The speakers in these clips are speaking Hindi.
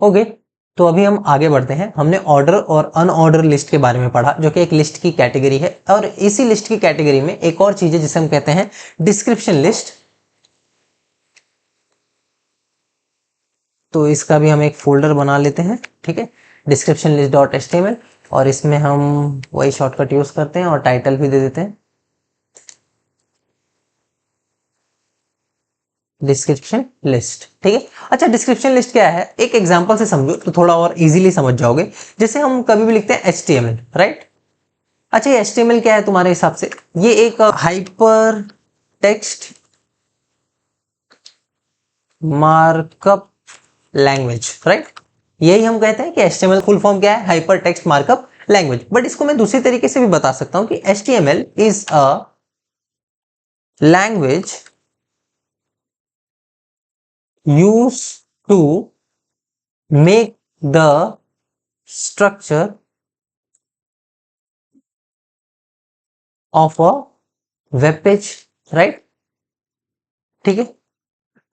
ओके, तो अभी हम आगे बढ़ते हैं। हमने ऑर्डर और अनऑर्डर लिस्ट के बारे में पढ़ा, जो कि एक लिस्ट की कैटेगरी है, और इसी लिस्ट की कैटेगरी में एक और चीज है जिसे हम कहते हैं डिस्क्रिप्शन लिस्ट। तो इसका भी हम एक फोल्डर बना लेते हैं, ठीक है, डिस्क्रिप्शन लिस्ट डॉट एचटीएमएल, और इसमें हम वही शॉर्टकट यूज करते हैं और टाइटल भी दे देते हैं डिस्क्रिप्शन लिस्ट, ठीक है। अच्छा, डिस्क्रिप्शन लिस्ट क्या है, एक एग्जांपल से समझो तो थोड़ा और इजीली समझ जाओगे। जैसे हम कभी भी लिखते हैं एचटीएमएल, राइट। अच्छा, ये एचटीएमएल क्या है तुम्हारे हिसाब से? ये एक hyper text markup language, right. यही हम कहते हैं कि एचटीएमएल फुल फॉर्म क्या है, hyper text markup language. But इसको मैं दूसरी तरीके से भी बता सकता हूं कि HTML is a language used to make the structure of a web page, right? ठीक है।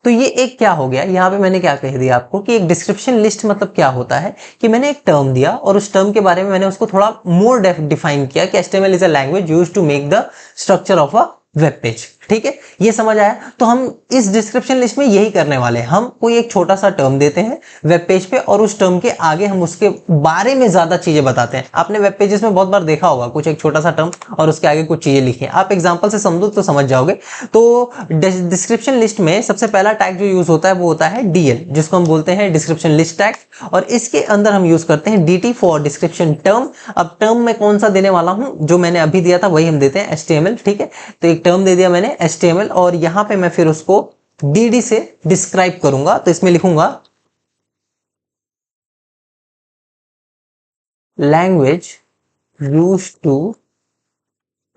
तो ये एक क्या हो गया, यहाँ पे मैंने क्या कह दिया आपको कि एक डिस्क्रिप्शन लिस्ट मतलब क्या होता है कि मैंने एक टर्म दिया और उस टर्म के बारे में मैंने उसको थोड़ा मोर डिफाइन किया कि HTML is a language used to make the structure of a web page, ठीक है। ये समझ आया? तो हम इस डिस्क्रिप्शन लिस्ट में यही करने वाले हैं, हम कोई एक छोटा सा टर्म देते हैं वेब पेज पे और उस टर्म के आगे हम उसके बारे में ज्यादा चीजें बताते हैं। आपने वेब पेजेस में बहुत बार देखा होगा, कुछ एक छोटा सा टर्म और उसके आगे कुछ चीजें लिखी हैं। आप एग्जांपल से समझो तो समझ जाओगे। तो डिस्क्रिप्शन लिस्ट में सबसे पहला टैग जो यूज होता है वो होता है DL, जिसको हम बोलते हैं डिस्क्रिप्शन लिस्ट टैग, और इसके अंदर हम यूज करते हैं DT फॉर डिस्क्रिप्शन टर्म। अब टर्म में कौन सा देने वाला हूं, जो मैंने अभी दिया था वही हम देते हैं HTML, ठीक है। तो एक टर्म दे दिया मैंने HTML और यहां पे मैं फिर उसको DD से डिस्क्राइब करूंगा। तो इसमें लिखूंगा language used to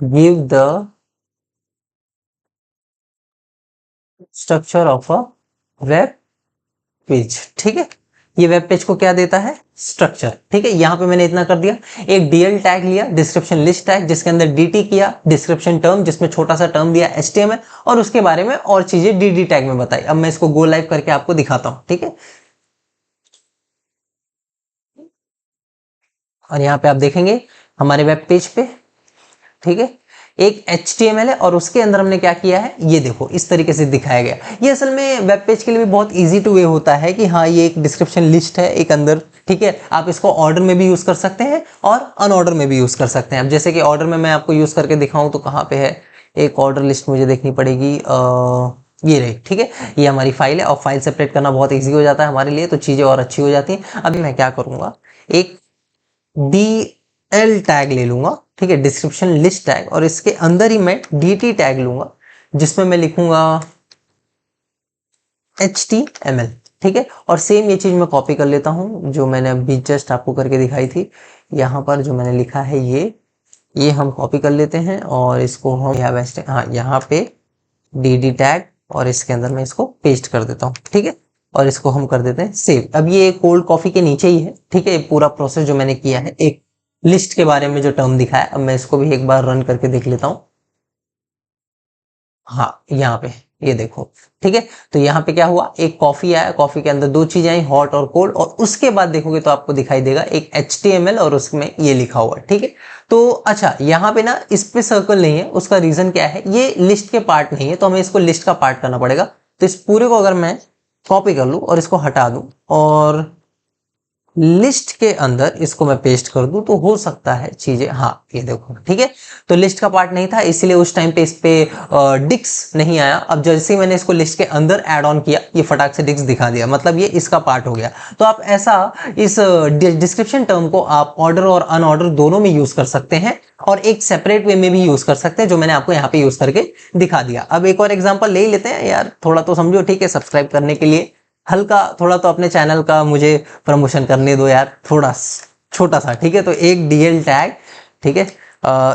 give the structure of a web page, ठीक है। ये वेब पेज को क्या देता है, स्ट्रक्चर, ठीक है। यहां पे मैंने इतना कर दिया। एक DL टैग लिया, डिस्क्रिप्शन लिस्ट टैग, जिसके अंदर DT किया, डिस्क्रिप्शन टर्म, जिसमें छोटा सा टर्म दिया HTML, और उसके बारे में और चीजें DD टैग में बताई। अब मैं इसको गो लाइव करके आपको दिखाता हूं, ठीक है। और यहाँ पे आप देखेंगे हमारे वेब पेज पे, ठीक है, एक HTML है और उसके अंदर हमने क्या किया है, ये देखो इस तरीके से दिखाया गया। ये असल में वेब पेज के लिए भी बहुत इजी टू वे होता है कि हाँ ये एक डिस्क्रिप्शन लिस्ट है एक अंदर, ठीक है। आप इसको ऑर्डर में भी यूज कर सकते हैं और अनऑर्डर में भी यूज कर सकते हैं। अब जैसे कि ऑर्डर में मैं आपको यूज करके दिखाऊं तो कहाँ पे है, एक ऑर्डर लिस्ट मुझे देखनी पड़ेगी, ये रही, ठीक है। ये हमारी फाइल है और फाइल सेपरेट करना बहुत ईजी हो जाता है हमारे लिए, तो चीजें और अच्छी हो जाती हैं। अभी मैं क्या करूंगा, एक DL टैग ले लूंगा, ठीक है, डिस्क्रिप्शन लिस्ट टैग, और इसके अंदर ही मैं DT टैग लूंगा जिसमें मैं लिखूंगा HTML, ठीक है। और सेम ये चीज मैं कॉपी कर लेता हूं जो मैंने अभी जस्ट आपको करके दिखाई थी। यहां पर जो मैंने लिखा है ये हम कॉपी कर लेते हैं और इसको हम यहाँ पे DD टैग, और इसके अंदर मैं इसको पेस्ट कर देता हूँ, ठीक है। और इसको हम कर देते हैं सेव। अब ये कोल्ड कॉफी के नीचे ही है, ठीक है, पूरा प्रोसेस जो मैंने किया है एक लिस्ट के बारे में जो टर्म दिखा है। अब मैं इसको भी एक बार रन करके देख लेता हूं। हाँ, यहाँ पे ये देखो, ठीक है। तो यहाँ पे क्या हुआ, एक कॉफी आया, कॉफी के अंदर दो चीजें आई, हॉट और कोल्ड, और उसके बाद देखोगे तो आपको दिखाई देगा एक HTML और उसमें ये लिखा हुआ, ठीक है। तो अच्छा, यहाँ पे ना इस पे सर्कल नहीं है, उसका रीजन क्या है, ये लिस्ट के पार्ट नहीं है, तो हमें इसको लिस्ट का पार्ट करना पड़ेगा। तो इस पूरे को अगर मैं कॉपी कर लूं और इसको हटा दूं और लिस्ट के अंदर इसको मैं पेस्ट कर दूं तो हो सकता है चीजें, हाँ ये देखो, ठीक है। तो लिस्ट का पार्ट नहीं था इसलिए उस टाइम पे इस पे डिक्स नहीं आया। अब जैसे ही मैंने इसको लिस्ट के अंदर ऐड ऑन किया, ये फटाक से डिक्स दिखा दिया, मतलब ये इसका पार्ट हो गया। तो आप ऐसा इस डिस्क्रिप्शन टर्म को आप ऑर्डर और अनऑर्डर दोनों में यूज कर सकते हैं और एक सेपरेट वे में भी यूज कर सकते हैं, जो मैंने आपको यहाँ पे यूज करके दिखा दिया। अब एक और एग्जांपल ले ही लेते हैं यार, थोड़ा तो समझो, ठीक है। सब्सक्राइब करने के लिए हल्का थोड़ा तो अपने चैनल का मुझे प्रमोशन करने दो यार, थोड़ा छोटा सा, ठीक है। तो एक DL टैग, ठीक है,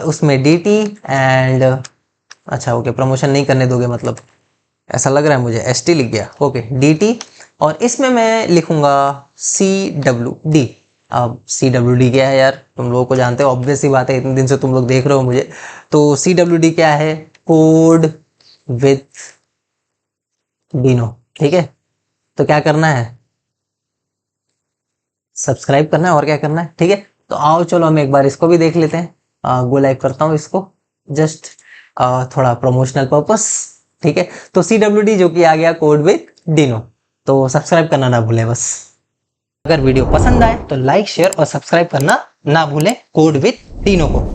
उसमें DT एंड, अच्छा ओके, प्रमोशन नहीं करने दोगे मतलब, ऐसा लग रहा है मुझे, ST लिख गया, ओके DT, और इसमें मैं लिखूंगा CWD। अब CWD क्या है यार, तुम लोगों को जानते हो, ऑब्वियस सी बात है, इतने दिन से तुम लोग देख रहे हो मुझे। तो CWD क्या है, कोड विथ डिनो, ठीक है। तो क्या करना है, सब्सक्राइब करना है और क्या करना है, ठीक है। तो आओ चलो हम एक बार इसको भी देख लेते हैं। गो लाइव करता हूँ इसको, जस्ट थोड़ा प्रमोशनल पर्पस, ठीक है। तो CWD जो कि आ गया कोड विद डिनो, तो सब्सक्राइब करना ना भूलें बस। अगर वीडियो पसंद आए तो लाइक शेयर और सब्सक्राइब करना ना भूलें कोड विद डिनो को।